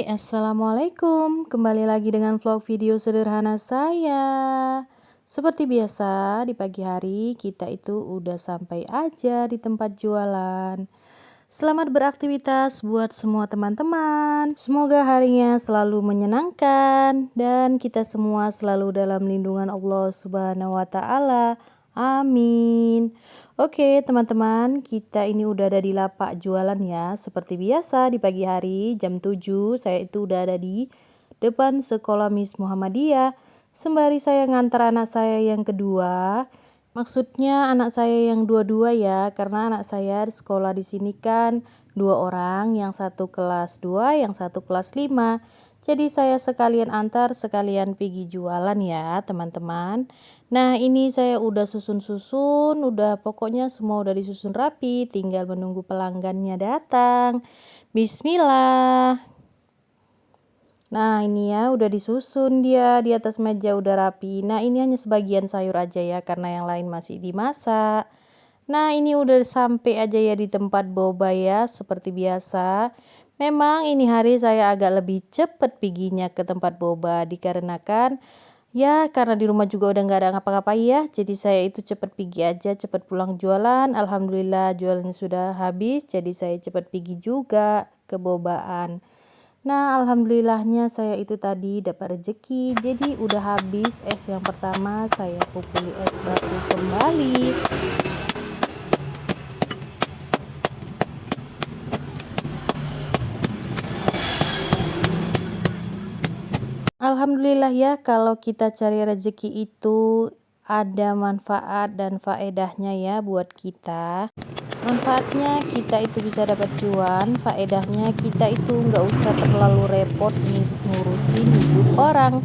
Assalamualaikum. Kembali lagi dengan vlog video sederhana saya. Seperti biasa, di pagi hari kita itu udah sampai aja di tempat jualan. Selamat beraktivitas buat semua teman-teman. Semoga harinya selalu menyenangkan dan kita semua selalu dalam lindungan Allah Subhanahu wa taala. Amin. Oke, teman-teman, kita ini udah ada di lapak jualan ya. Seperti biasa di pagi hari jam 7 saya itu udah ada di depan sekolah Miss Muhammadiyah. Sembari saya ngantar anak saya yang kedua. Maksudnya anak saya yang dua-dua ya, karena anak saya di sekolah di sini kan 2 orang, yang satu kelas 2, yang satu kelas 5. Jadi saya sekalian antar, sekalian pergi jualan ya teman-teman. Nah ini saya udah susun-susun, udah pokoknya semua udah disusun rapi, tinggal menunggu pelanggannya datang. Bismillah. Nah ini ya udah disusun dia di atas meja udah rapi. Nah ini hanya sebagian sayur aja ya karena yang lain masih dimasak. Nah ini udah sampai aja ya di tempat boba ya seperti biasa. Memang ini hari saya agak lebih cepat perginya ke tempat boba dikarenakan ya karena di rumah juga udah nggak ada ngapa-ngapain ya. Jadi saya itu cepat pergi aja, cepat pulang jualan. Alhamdulillah jualannya sudah habis, jadi saya cepat pergi juga ke bobaan. Nah alhamdulillahnya saya itu tadi dapat rezeki, jadi udah habis es yang pertama, saya pukuli es batu kembali. Alhamdulillah ya kalau kita cari rezeki itu ada manfaat dan faedahnya ya buat kita. Manfaatnya kita itu bisa dapat cuan, faedahnya kita itu nggak usah terlalu repot nih ngurusin hidup orang.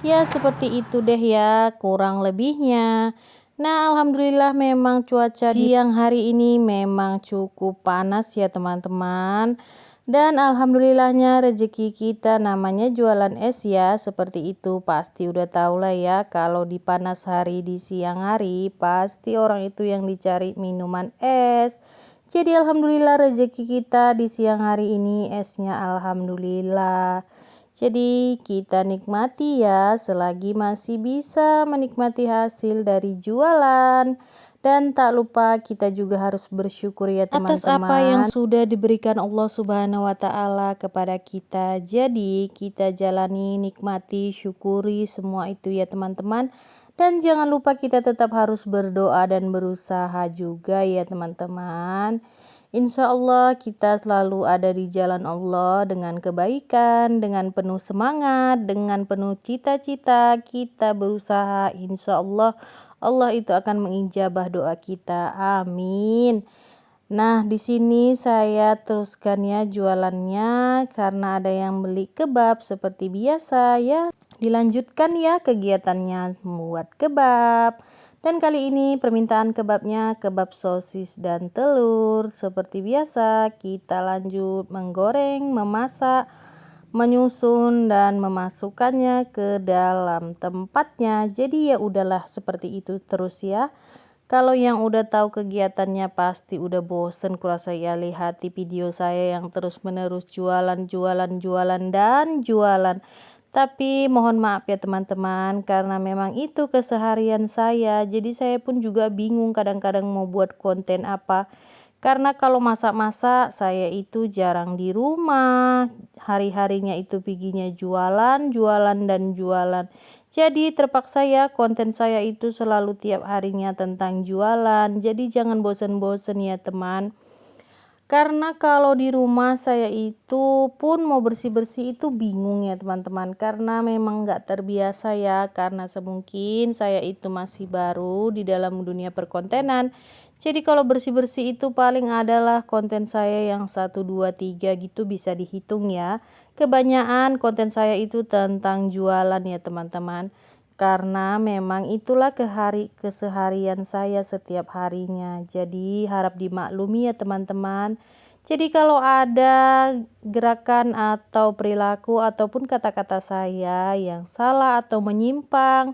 Ya seperti itu deh ya kurang lebihnya. Nah alhamdulillah memang cuaca di siang hari ini memang cukup panas ya teman-teman. Dan alhamdulillahnya rezeki kita namanya jualan es ya, seperti itu pasti udah tahu lah ya kalau di panas hari di siang hari pasti orang itu yang dicari minuman es. Jadi alhamdulillah rezeki kita di siang hari ini esnya alhamdulillah. Jadi kita nikmati ya selagi masih bisa menikmati hasil dari jualan. Dan tak lupa kita juga harus bersyukur ya teman-teman atas apa yang sudah diberikan Allah Subhanahu wa taala kepada kita. Jadi kita jalani, nikmati, syukuri semua itu ya teman-teman. Dan jangan lupa kita tetap harus berdoa dan berusaha juga ya teman-teman. Insya Allah kita selalu ada di jalan Allah dengan kebaikan, dengan penuh semangat, dengan penuh cita-cita kita berusaha. Insya Allah Allah itu akan mengijabah doa kita. Amin. Nah, di sini saya teruskan ya jualannya karena ada yang beli kebab seperti biasa ya. Dilanjutkan ya kegiatannya membuat kebab. Dan kali ini permintaan kebabnya kebab sosis dan telur. Seperti biasa kita lanjut menggoreng, memasak, menyusun dan memasukkannya ke dalam tempatnya. Jadi ya udahlah seperti itu terus ya. Kalau yang udah tahu kegiatannya pasti udah bosen kurasa ya lihat di video saya yang terus menerus jualan dan jualan. Tapi mohon maaf ya teman-teman karena memang itu keseharian saya. Jadi saya pun juga bingung kadang-kadang mau buat konten apa. Karena kalau masak-masak saya itu jarang di rumah. Hari-harinya itu perginya jualan dan jualan. Jadi terpaksa ya konten saya itu selalu tiap harinya tentang jualan. Jadi jangan bosan-bosan ya teman. Karena kalau di rumah saya itu pun mau bersih-bersih itu bingung ya teman-teman. Karena memang nggak terbiasa ya. Karena semungkin saya itu masih baru di dalam dunia perkontenan. Jadi kalau bersih-bersih itu paling adalah konten saya yang 1, 2, 3 gitu bisa dihitung ya. Kebanyakan konten saya itu tentang jualan ya teman-teman. Karena memang itulah keseharian saya setiap harinya. Jadi harap dimaklumi ya teman-teman. Jadi kalau ada gerakan atau perilaku ataupun kata-kata saya yang salah atau menyimpang,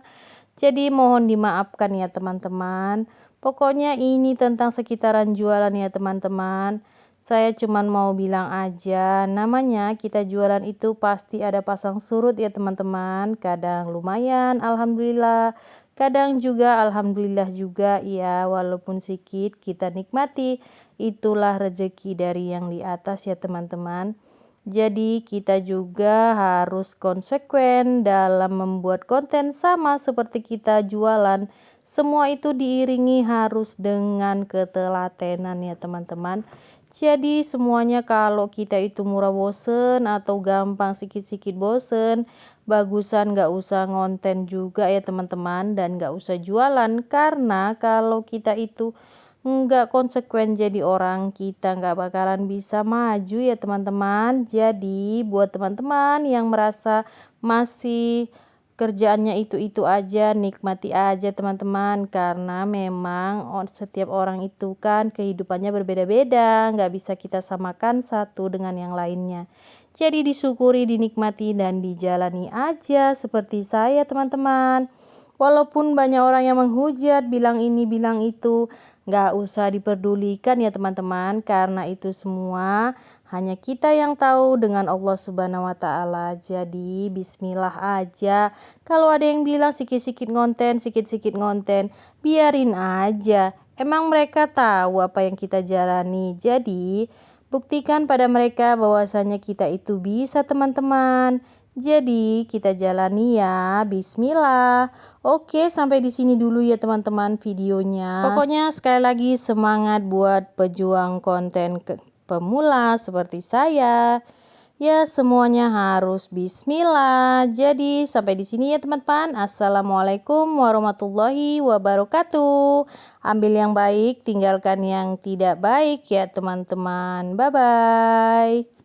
jadi mohon dimaafkan ya teman-teman. Pokoknya ini tentang sekitaran jualan ya teman-teman. Saya cuman mau bilang aja, namanya kita jualan itu pasti ada pasang surut ya teman-teman. Kadang lumayan, alhamdulillah. Kadang juga alhamdulillah juga ya, walaupun sedikit kita nikmati. Itulah rezeki dari yang di atas ya teman-teman. Jadi kita juga harus konsekuen dalam membuat konten sama seperti kita jualan. Semua itu diiringi harus dengan ketelatenan ya teman-teman. Jadi semuanya kalau kita itu murah bosen atau gampang sikit-sikit bosen, bagusan gak usah ngonten juga ya teman-teman, dan gak usah jualan. Karena kalau kita itu nggak konsekuen jadi orang, kita nggak bakalan bisa maju ya teman-teman. Jadi buat teman-teman yang merasa masih kerjaannya itu aja, nikmati aja teman-teman, karena memang setiap orang itu kan kehidupannya berbeda-beda, nggak bisa kita samakan satu dengan yang lainnya. Jadi disyukuri, dinikmati, dan dijalani aja seperti saya teman-teman. Walaupun banyak orang yang menghujat, bilang ini, bilang itu, nggak usah diperdulikan ya teman-teman, karena itu semua hanya kita yang tahu dengan Allah Subhanahu wa Ta'ala. Jadi bismillah aja. Kalau ada yang bilang sikit-sikit ngonten, biarin aja. Emang mereka tahu apa yang kita jalani. Jadi buktikan pada mereka bahwasanya kita itu bisa teman-teman. Jadi kita jalani ya, bismillah. Oke, sampai di sini dulu ya teman-teman videonya. Pokoknya sekali lagi semangat buat pejuang konten pemula seperti saya. Ya, semuanya harus bismillah. Jadi sampai di sini ya teman-teman. Assalamualaikum warahmatullahi wabarakatuh. Ambil yang baik, tinggalkan yang tidak baik ya teman-teman. Bye-bye.